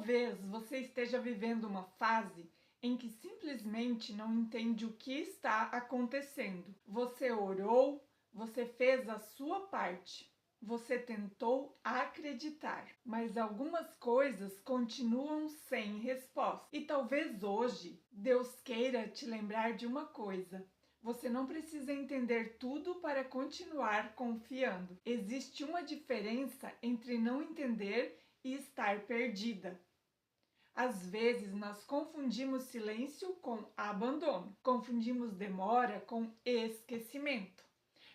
Talvez você esteja vivendo uma fase em que simplesmente não entende o que está acontecendo. Você orou, você fez a sua parte, você tentou acreditar, mas algumas coisas continuam sem resposta. E talvez hoje Deus queira te lembrar de uma coisa. Você não precisa entender tudo para continuar confiando. Existe uma diferença entre não entender e estar perdida. Às vezes nós confundimos silêncio com abandono, confundimos demora com esquecimento,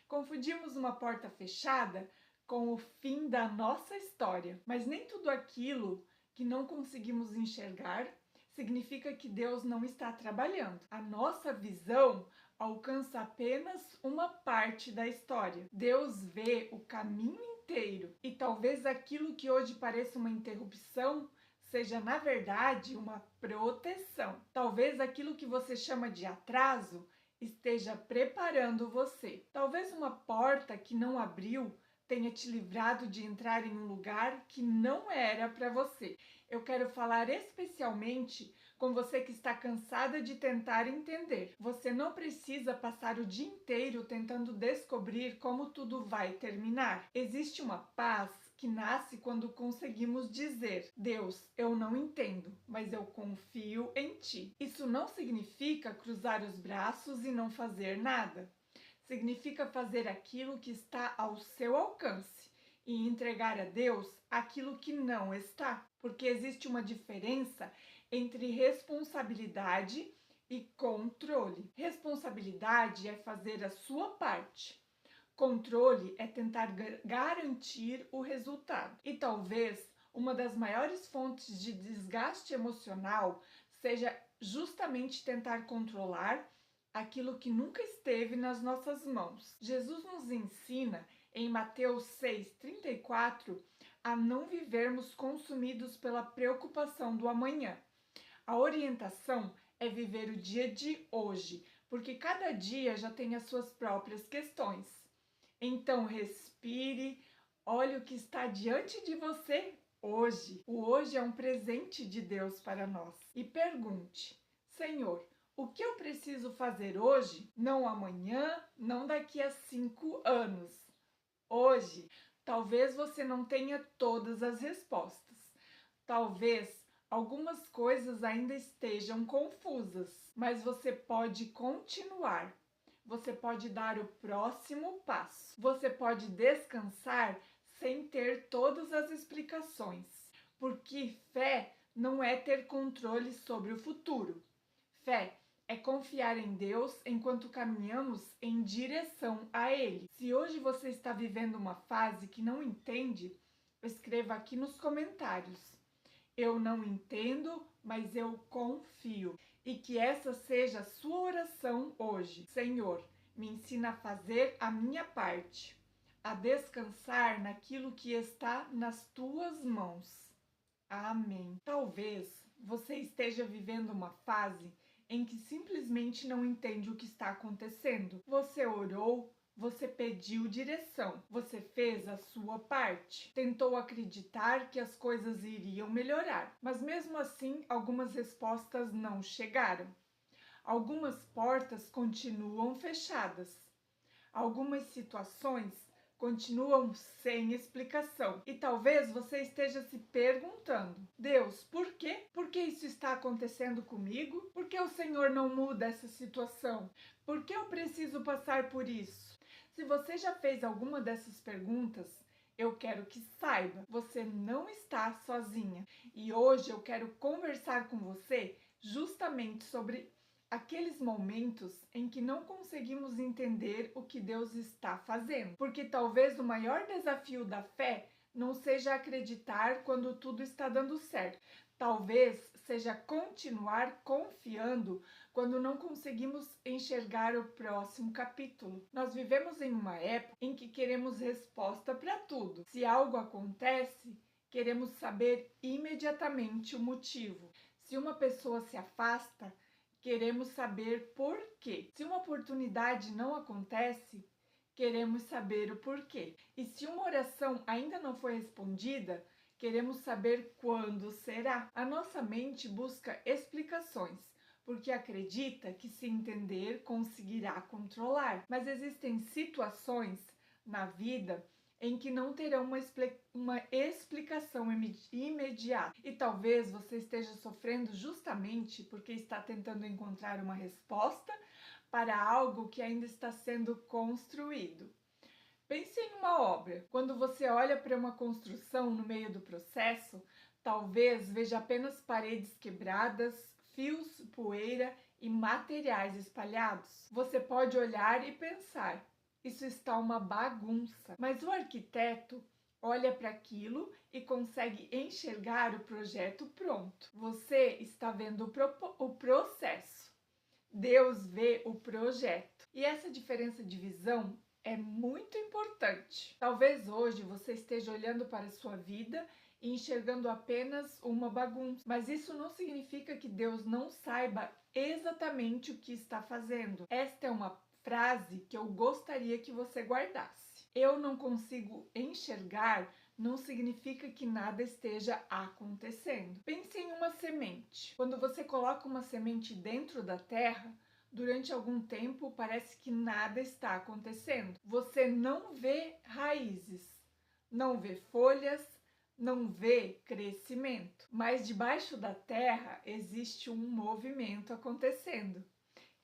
confundimos uma porta fechada com o fim da nossa história. Mas nem tudo aquilo que não conseguimos enxergar significa que Deus não está trabalhando. A nossa visão alcança apenas uma parte da história. Deus vê o caminho inteiro e talvez aquilo que hoje pareça uma interrupção seja, na verdade, uma proteção. Talvez aquilo que você chama de atraso esteja preparando você. Talvez uma porta que não abriu tenha te livrado de entrar em um lugar que não era para você. Eu quero falar especialmente com você que está cansada de tentar entender. Você não precisa passar o dia inteiro tentando descobrir como tudo vai terminar. Existe uma paz que nasce quando conseguimos dizer: Deus, eu não entendo, mas eu confio em ti. Isso não significa cruzar os braços e não fazer nada. Significa fazer aquilo que está ao seu alcance e entregar a Deus aquilo que não está. Porque existe uma diferença entre responsabilidade e controle. Responsabilidade é fazer a sua parte. Controle é tentar garantir o resultado. E talvez uma das maiores fontes de desgaste emocional seja justamente tentar controlar aquilo que nunca esteve nas nossas mãos. Jesus nos ensina em Mateus 6,34 a não vivermos consumidos pela preocupação do amanhã. A orientação é viver o dia de hoje, porque cada dia já tem as suas próprias questões. Então respire, olhe o que está diante de você hoje. O hoje é um presente de Deus para nós. E pergunte: Senhor, o que eu preciso fazer hoje? Não amanhã, não daqui a 5 anos. Hoje, talvez você não tenha todas as respostas. Talvez algumas coisas ainda estejam confusas, mas você pode continuar. Você pode dar o próximo passo. Você pode descansar sem ter todas as explicações. Porque fé não é ter controle sobre o futuro. Fé é confiar em Deus enquanto caminhamos em direção a Ele. Se hoje você está vivendo uma fase que não entende, escreva aqui nos comentários: eu não entendo, mas eu confio. E que essa seja a sua oração hoje. Senhor, me ensina a fazer a minha parte, a descansar naquilo que está nas tuas mãos. Amém. Talvez você esteja vivendo uma fase em que simplesmente não entende o que está acontecendo. Você orou, você pediu direção, você fez a sua parte, tentou acreditar que as coisas iriam melhorar, mas mesmo assim algumas respostas não chegaram. Algumas portas continuam fechadas. Algumas situações continuam sem explicação. E talvez você esteja se perguntando: Deus, por quê? Por que isso está acontecendo comigo? Por que o Senhor não muda essa situação? Por que eu preciso passar por isso? Se você já fez alguma dessas perguntas, eu quero que saiba, você não está sozinha. E hoje eu quero conversar com você justamente sobre aqueles momentos em que não conseguimos entender o que Deus está fazendo. Porque talvez o maior desafio da fé não seja acreditar quando tudo está dando certo. Talvez seja continuar confiando quando não conseguimos enxergar o próximo capítulo. Nós vivemos em uma época em que queremos resposta para tudo. Se algo acontece, queremos saber imediatamente o motivo. Se uma pessoa se afasta, queremos saber por quê. Se uma oportunidade não acontece, queremos saber o porquê. E se uma oração ainda não foi respondida, Queremos saber quando será. A nossa mente busca explicações, porque acredita que se entender conseguirá controlar. Mas existem situações na vida em que não terão uma explicação imediata. E talvez você esteja sofrendo justamente porque está tentando encontrar uma resposta para algo que ainda está sendo construído. Pense em uma obra. Quando você olha para uma construção no meio do processo, talvez veja apenas paredes quebradas, fios, poeira e materiais espalhados. Você pode olhar e pensar: isso está uma bagunça. Mas o arquiteto olha para aquilo e consegue enxergar o projeto pronto. Você está vendo o processo. Deus vê o projeto. E essa diferença de visão é muito importante. Talvez hoje você esteja olhando para a sua vida e enxergando apenas uma bagunça, mas isso não significa que Deus não saiba exatamente o que está fazendo. Esta é uma frase que eu gostaria que você guardasse. Eu não consigo enxergar não significa que nada esteja acontecendo. Pense em uma semente. Quando você coloca uma semente dentro da terra, durante algum tempo parece que nada está acontecendo. Você não vê raízes, não vê folhas, não vê crescimento. Mas debaixo da terra existe um movimento acontecendo.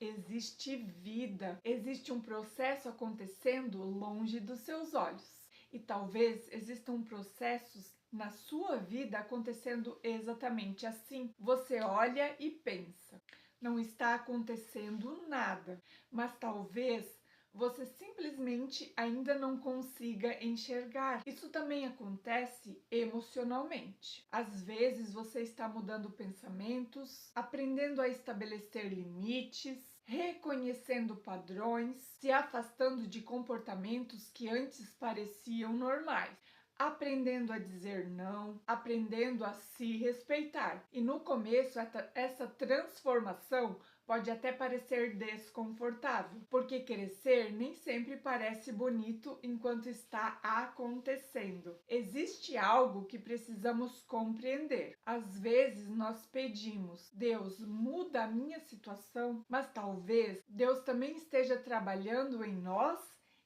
Existe vida, existe um processo acontecendo longe dos seus olhos. E talvez existam processos na sua vida acontecendo exatamente assim. Você olha e pensa: não está acontecendo nada, mas talvez você simplesmente ainda não consiga enxergar. Isso também acontece emocionalmente. Às vezes você está mudando pensamentos, aprendendo a estabelecer limites, reconhecendo padrões, se afastando de comportamentos que antes pareciam normais, aprendendo a dizer não, aprendendo a se respeitar. E no começo, essa transformação pode até parecer desconfortável, porque crescer nem sempre parece bonito enquanto está acontecendo. Existe algo que precisamos compreender. Às vezes nós pedimos: Deus, muda a minha situação, mas talvez Deus também esteja trabalhando em nós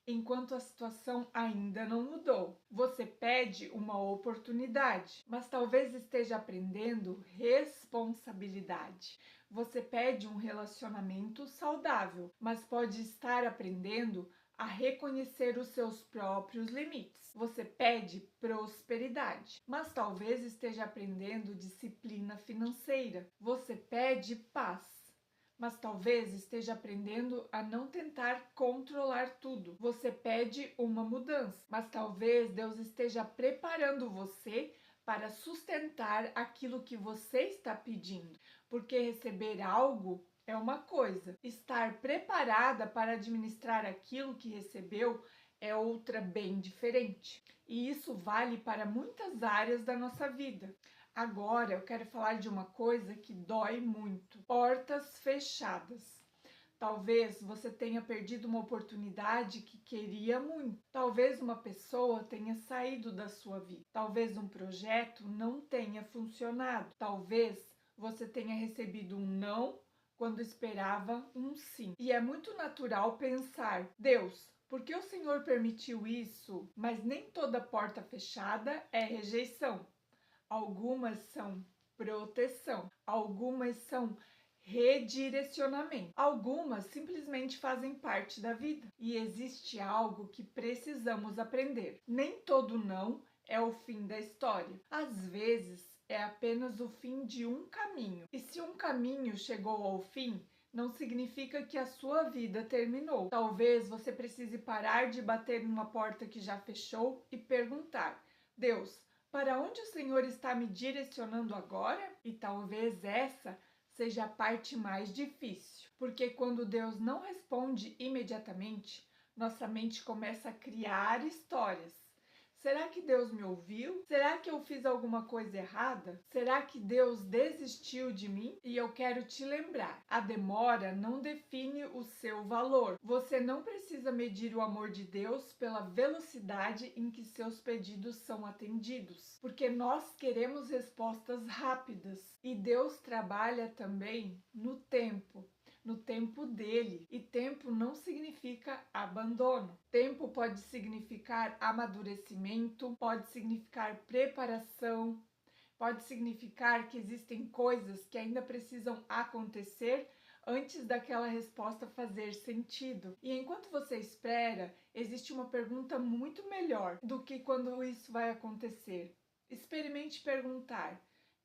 enquanto a situação ainda não mudou. Você pede uma oportunidade, mas talvez esteja aprendendo responsabilidade. Você pede um relacionamento saudável, mas pode estar aprendendo a reconhecer os seus próprios limites. Você pede prosperidade, mas talvez esteja aprendendo disciplina financeira. Você pede paz, mas talvez esteja aprendendo a não tentar controlar tudo. Você pede uma mudança, mas talvez Deus esteja preparando você para sustentar aquilo que você está pedindo, porque receber algo é uma coisa, estar preparada para administrar aquilo que recebeu é outra bem diferente. E isso vale para muitas áreas da nossa vida. Agora eu quero falar de uma coisa que dói muito: portas fechadas. Talvez você tenha perdido uma oportunidade que queria muito. Talvez uma pessoa tenha saído da sua vida. Talvez um projeto não tenha funcionado. Talvez você tenha recebido um não quando esperava um sim. E é muito natural pensar: Deus, por que o Senhor permitiu isso? Mas nem toda porta fechada é rejeição. Algumas são proteção, algumas são redirecionamento, algumas simplesmente fazem parte da vida. E existe algo que precisamos aprender: nem todo não é o fim da história. Às vezes é apenas o fim de um caminho. E se um caminho chegou ao fim, não significa que a sua vida terminou. Talvez você precise parar de bater numa porta que já fechou e perguntar: Deus, para onde o Senhor está me direcionando agora? E talvez essa seja a parte mais difícil, porque quando Deus não responde imediatamente, nossa mente começa a criar histórias. Será que Deus me ouviu? Será que eu fiz alguma coisa errada? Será que Deus desistiu de mim? E eu quero te lembrar, a demora não define o seu valor. Você não precisa medir o amor de Deus pela velocidade em que seus pedidos são atendidos, porque nós queremos respostas rápidas e Deus trabalha também no tempo dele. E tempo não significa abandono. Tempo pode significar amadurecimento, pode significar preparação, pode significar que existem coisas que ainda precisam acontecer antes daquela resposta fazer sentido. E enquanto você espera, existe uma pergunta muito melhor do que quando isso vai acontecer. Experimente perguntar: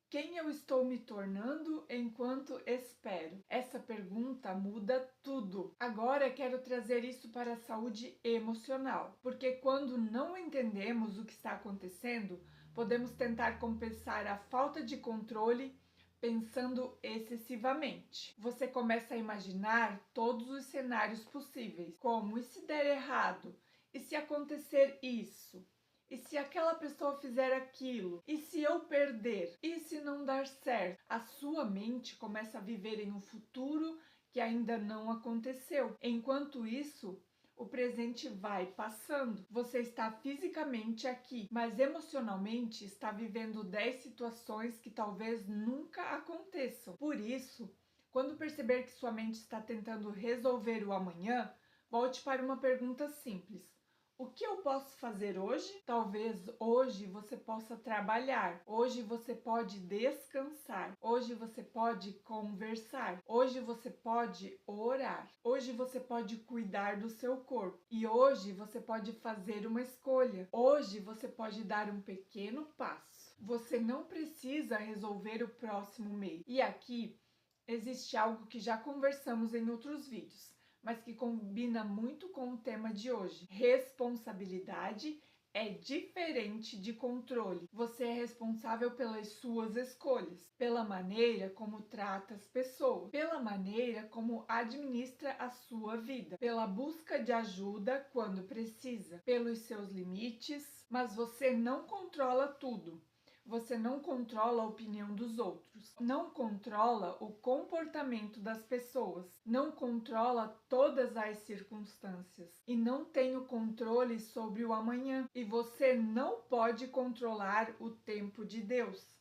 quem eu estou me tornando enquanto espero? Essa pergunta muda tudo. Agora quero trazer isso para a saúde emocional, porque quando não entendemos o que está acontecendo, podemos tentar compensar a falta de controle pensando excessivamente. Você começa a imaginar todos os cenários possíveis, como e se der errado? E se acontecer isso? E se aquela pessoa fizer aquilo? E se eu perder? E se não dar certo? A sua mente começa a viver em um futuro que ainda não aconteceu. Enquanto isso, o presente vai passando. Você está fisicamente aqui, mas emocionalmente está vivendo 10 situações que talvez nunca aconteçam. Por isso, quando perceber que sua mente está tentando resolver o amanhã, volte para uma pergunta simples. O que eu posso fazer hoje? Talvez hoje você possa trabalhar, hoje você pode descansar, hoje você pode conversar, hoje você pode orar, hoje você pode cuidar do seu corpo e hoje você pode fazer uma escolha, hoje você pode dar um pequeno passo. Você não precisa resolver o próximo mês. E aqui existe algo que já conversamos em outros vídeos, mas que combina muito com o tema de hoje. Responsabilidade é diferente de controle. Você é responsável pelas suas escolhas, pela maneira como trata as pessoas, pela maneira como administra a sua vida, pela busca de ajuda quando precisa, pelos seus limites, mas você não controla tudo. Você não controla a opinião dos outros, não controla o comportamento das pessoas, não controla todas as circunstâncias e não tem o controle sobre o amanhã. E você não pode controlar o tempo de Deus.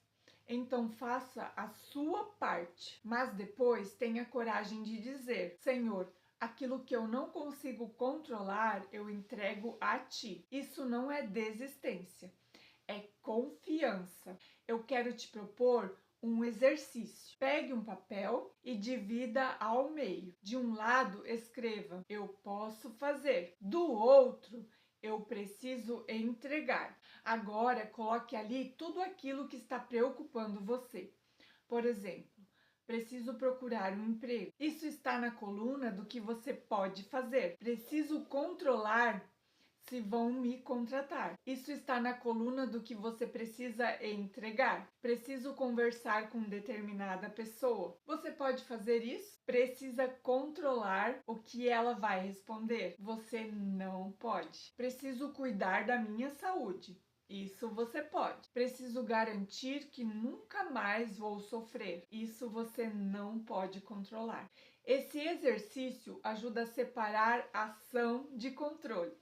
Então faça a sua parte, mas depois tenha coragem de dizer: Senhor, aquilo que eu não consigo controlar, eu entrego a Ti. Isso não é desistência. É confiança. Eu quero te propor um exercício. Pegue um papel e divida ao meio. De um lado, escreva: eu posso fazer. Do outro, eu preciso entregar. Agora, coloque ali tudo aquilo que está preocupando você. Por exemplo, preciso procurar um emprego. Isso está na coluna do que você pode fazer. Preciso controlar se vão me contratar. Isso está na coluna do que você precisa entregar. Preciso conversar com determinada pessoa. Você pode fazer isso? Precisa controlar o que ela vai responder. Você não pode. Preciso cuidar da minha saúde. Isso você pode. Preciso garantir que nunca mais vou sofrer. Isso você não pode controlar. Esse exercício ajuda a separar ação de controle.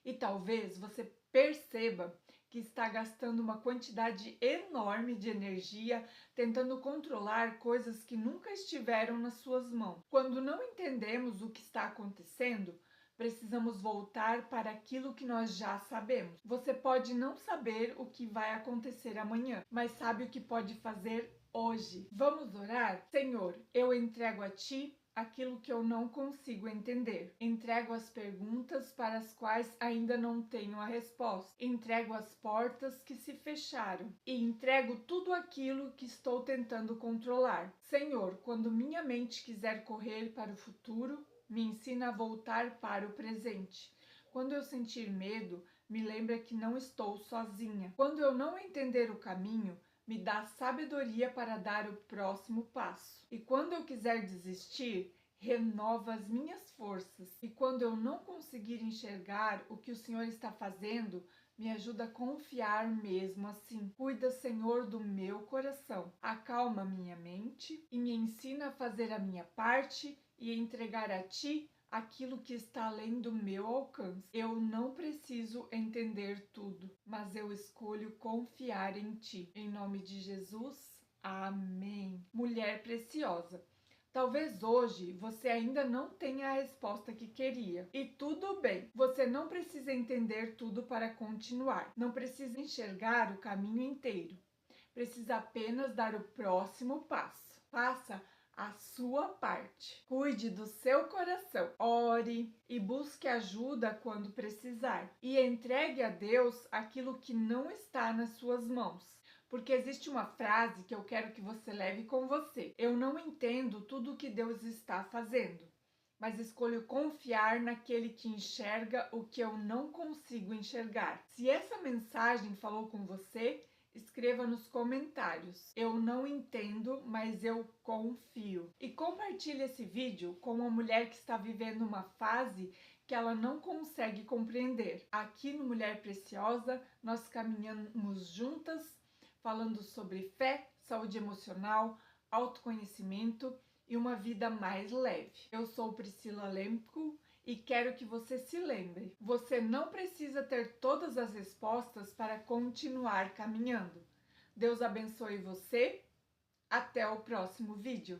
E talvez você perceba que está gastando uma quantidade enorme de energia tentando controlar coisas que nunca estiveram nas suas mãos. Quando não entendemos o que está acontecendo, precisamos voltar para aquilo que nós já sabemos. Você pode não saber o que vai acontecer amanhã, mas sabe o que pode fazer hoje. Vamos orar? Senhor, eu entrego a Ti aquilo que eu não consigo entender. Entrego as perguntas para as quais ainda não tenho a resposta. Entrego as portas que se fecharam. E entrego tudo aquilo que estou tentando controlar. Senhor, quando minha mente quiser correr para o futuro, me ensina a voltar para o presente. Quando eu sentir medo, me lembra que não estou sozinha. Quando eu não entender o caminho, me dá sabedoria para dar o próximo passo. E quando eu quiser desistir, renova as minhas forças. E quando eu não conseguir enxergar o que o Senhor está fazendo, Me ajuda a confiar mesmo assim. Cuida, Senhor, do meu coração. Acalma minha mente e me ensina a fazer a minha parte e entregar a Ti aquilo que está além do meu alcance. Eu não preciso entender tudo, mas eu escolho confiar em Ti. Em nome de Jesus, amém. Mulher preciosa. Talvez hoje você ainda não tenha a resposta que queria. E tudo bem, você não precisa entender tudo para continuar. Não precisa enxergar o caminho inteiro. Precisa apenas dar o próximo passo. Faça a sua parte. Cuide do seu coração. Ore e busque ajuda quando precisar. E entregue a Deus aquilo que não está nas suas mãos. Porque existe uma frase que eu quero que você leve com você. Eu não entendo tudo o que Deus está fazendo, mas escolho confiar naquele que enxerga o que eu não consigo enxergar. Se essa mensagem falou com você, escreva nos comentários. Eu não entendo, mas eu confio. E compartilhe esse vídeo com uma mulher que está vivendo uma fase que ela não consegue compreender. Aqui no Mulher Preciosa, nós caminhamos juntas, falando sobre fé, saúde emocional, autoconhecimento e uma vida mais leve. Eu sou Priscila Lemco e quero que você se lembre, você não precisa ter todas as respostas para continuar caminhando. Deus abençoe você. Até o próximo vídeo.